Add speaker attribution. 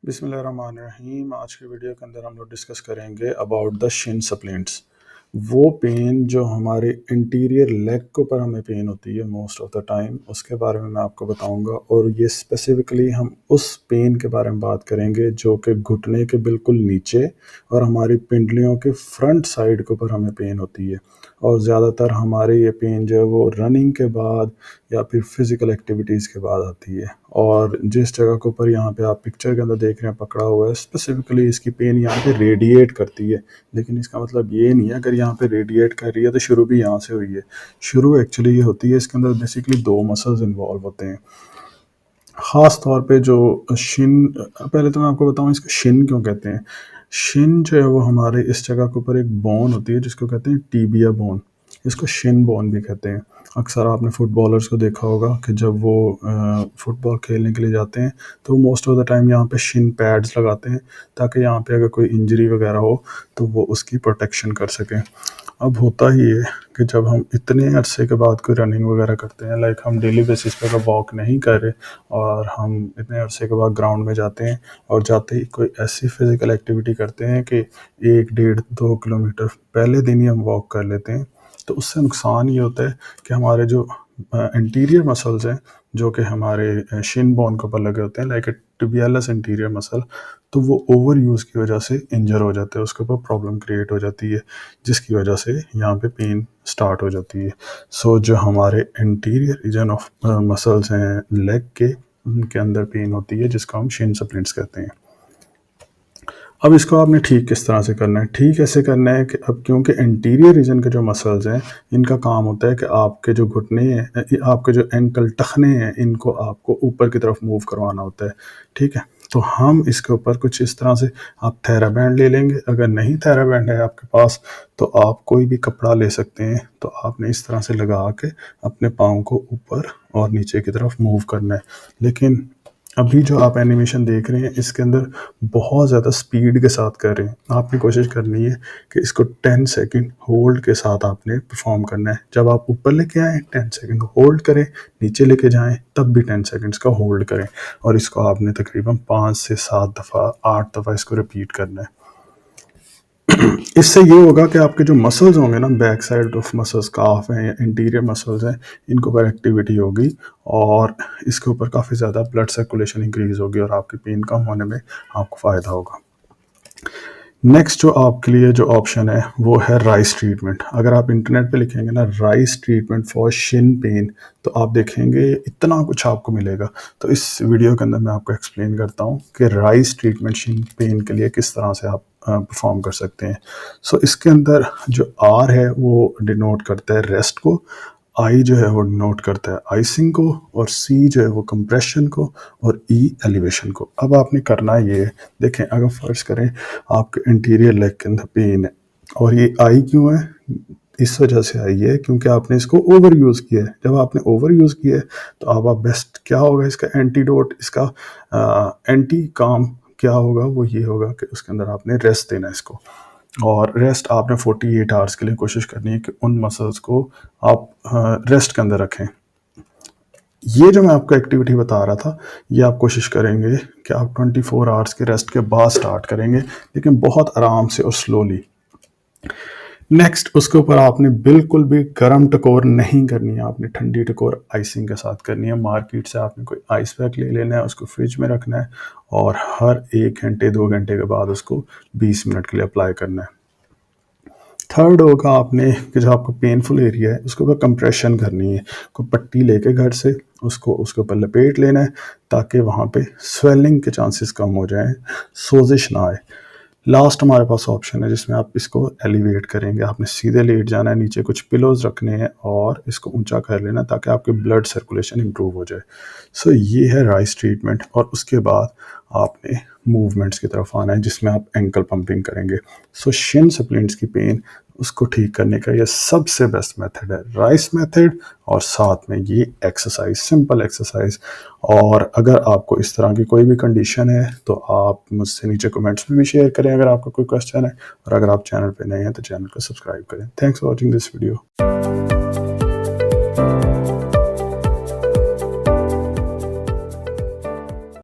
Speaker 1: बिस्मिल्लाहिर्रहमानिर्रहीम। आज के वीडियो के अंदर हम लोग डिस्कस करेंगे अबाउट द शिन स्प्लिंट्स। वो पेन जो हमारे इंटीरियर लेग के ऊपर हमें पेन होती है मोस्ट ऑफ द टाइम, उसके बारे में मैं आपको बताऊंगा। और ये स्पेसिफिकली हम उस पेन के बारे में बात करेंगे जो कि घुटने के बिल्कुल नीचे और हमारी पिंडलियों के फ्रंट साइड के ऊपर हमें पेन होती है। और ज़्यादातर हमारे ये पेन जो है वो रनिंग के बाद या फिर फिज़िकल एक्टिविटीज़ के बाद आती है। और जिस जगह के ऊपर यहाँ पे आप पिक्चर के अंदर देख रहे हैं पकड़ा हुआ है, स्पेसिफिकली इसकी पेन यहाँ पे रेडिएट करती है। लेकिन इसका मतलब ये नहीं है अगर यहाँ पे रेडिएट कर रही है तो शुरू भी यहाँ से हुई है। शुरू एक्चुअली ये होती है, इसके अंदर बेसिकली दो मसल्स इन्वॉल्व होते हैं। ख़ास तौर पे जो शिन, पहले तो मैं आपको बताऊँ इसको शिन क्यों कहते हैं। शिन जो है वो हमारे इस जगह के ऊपर एक बोन होती है जिसको कहते हैं टीबिया बोन। इसको शिन बोन भी कहते हैं। अक्सर आपने फुटबॉलर्स को देखा होगा कि जब वो फुटबॉल खेलने के लिए जाते हैं तो मोस्ट ऑफ द टाइम यहाँ पे शिन पैड्स लगाते हैं ताकि यहाँ पे अगर कोई इंजरी वगैरह हो तो वो उसकी प्रोटेक्शन कर सकें। अब होता ही है कि जब हम इतने अरसे के बाद कोई रनिंग वगैरह करते हैं, लाइक हम डेली बेसिस पे अगर वॉक नहीं कर रहे और हम इतने अरसे के बाद ग्राउंड में जाते हैं और जाते ही कोई ऐसी फिज़िकल एक्टिविटी करते हैं कि 1 डेढ़ 2 किलोमीटर पहले दिन ही हम वॉक कर लेते हैं, तो उससे नुकसान ये होता है कि हमारे जो इंटीरियर मसल्स हैं जो कि हमारे शिन बोन के ऊपर लगे होते हैं, लाइक टिबियालिस इंटीरियर मसल, तो वो ओवर यूज़ की वजह से इंजर हो जाते हैं, उसके ऊपर प्रॉब्लम क्रिएट हो जाती है जिसकी वजह से यहाँ पे पेन स्टार्ट हो जाती है। सो जो हमारे इंटीरियर रीजन ऑफ मसल्स हैं लेग के, उनके अंदर पेन होती है जिसको हम शिन स्प्लिंट्स कहते हैं। अब इसको आपने ठीक किस तरह से करना है? ठीक ऐसे करना है कि अब क्योंकि इंटीरियर रीजन के जो मसल्स हैं इनका काम होता है कि आपके जो घुटने हैं, आपके जो एंकल टखने हैं, इनको आपको ऊपर की तरफ मूव करवाना होता है। ठीक है, तो हम इसके ऊपर कुछ इस तरह से, आप थेराबैंड ले लेंगे। अगर नहीं थेराबैंड है आपके पास तो आप कोई भी कपड़ा ले सकते हैं। तो आपने इस तरह से लगा के अपने पाँव को ऊपर और नीचे की तरफ मूव करना है। लेकिन अभी जो आप एनिमेशन देख रहे हैं इसके अंदर बहुत ज़्यादा स्पीड के साथ कर रहे हैं। आपने कोशिश करनी है कि इसको 10 सेकंड होल्ड के साथ आपने परफॉर्म करना है। जब आप ऊपर लेके आएँ 10 सेकंड होल्ड करें, नीचे लेके जाएं तब भी 10 सेकंड्स का होल्ड करें। और इसको आपने तकरीबन 5 से 7 दफ़ा 8 दफ़ा इसको रिपीट करना है। इससे ये होगा कि आपके जो मसल्स होंगे ना, बैक साइड ऑफ मसल्स, काफ हैं या इंटीरियर मसल्स हैं, इनको ऊपर एक्टिविटी होगी और इसके ऊपर काफ़ी ज़्यादा ब्लड सर्कुलेशन इंक्रीज होगी और आपकी पेन कम होने में आपको फ़ायदा होगा। नेक्स्ट जो आपके लिए जो ऑप्शन है वो है राइस ट्रीटमेंट। अगर आप इंटरनेट पे लिखेंगे ना RICE treatment for shin pain, तो आप देखेंगे इतना कुछ आपको मिलेगा। तो इस वीडियो के अंदर मैं आपको एक्सप्लेन करता हूँ कि राइस ट्रीटमेंट शिन पेन के लिए किस तरह से आप परफॉर्म कर सकते हैं। सो इसके अंदर जो आर है वो डिनोट करता है रेस्ट को, आई जो है वो डिनोट करता है आइसिंग को, और सी जो है वो कंप्रेशन को, और ई एलिवेशन को। अब आपने करना ये है, देखें अगर फर्ज करें आपके इंटीरियर लेग के अंदर पेन है और ये आई क्यों है, इस वजह से आई है क्योंकि आपने इसको ओवर यूज़ किया है। जब आपने ओवर यूज़ किया है तो अब आप बेस्ट क्या होगा, इसका एंटीडोट, इसका एंटी काम क्या होगा, वो ये होगा कि उसके अंदर आपने रेस्ट देना है इसको। और रेस्ट आपने 48 आवर्स के लिए कोशिश करनी है कि उन मसल्स को आप रेस्ट के अंदर रखें। ये जो मैं आपको एक्टिविटी बता रहा था ये आप कोशिश करेंगे कि आप 24 आवर्स के रेस्ट के बाद स्टार्ट करेंगे, लेकिन बहुत आराम से और स्लोली। नेक्स्ट उसके ऊपर आपने बिल्कुल भी गर्म टकोर नहीं करनी है, आपने ठंडी टकोर आइसिंग के साथ करनी है। मार्केट से आपने कोई आइस पैक ले लेना है, उसको फ्रिज में रखना है और हर 1 घंटे 2 घंटे के बाद उसको 20 मिनट के लिए अप्लाई करना है। थर्ड होगा आपने कि जो आपका पेनफुल एरिया है उसके ऊपर कंप्रेशन करनी है। कोई पट्टी लेके घर से उसको उसके ऊपर लपेट लेना है ताकि वहाँ पे स्वेलिंग के चांसेस कम हो जाएं, सोजिश ना आए। लास्ट हमारे पास ऑप्शन है जिसमें आप इसको एलिवेट करेंगे। आपने सीधे लेट जाना है, नीचे कुछ पिलोज रखने हैं और इसको ऊंचा कर लेना ताकि आपके ब्लड सर्कुलेशन इंप्रूव हो जाए। सो ये है राइस ट्रीटमेंट। और उसके बाद आपने मूवमेंट्स की तरफ आना है जिसमें आप एंकल पंपिंग करेंगे। सो शिन स्प्लिंट्स की पेन उसको ठीक करने का ये सबसे बेस्ट मेथड है, राइस मेथड, और साथ में ये एक्सरसाइज, सिंपल एक्सरसाइज। और अगर आपको इस तरह की कोई भी कंडीशन है तो आप मुझसे नीचे कमेंट्स में भी शेयर करें अगर आपका कोई क्वेश्चन है। और अगर आप चैनल पे नए हैं तो चैनल को सब्सक्राइब करें। Thanks for watching this video.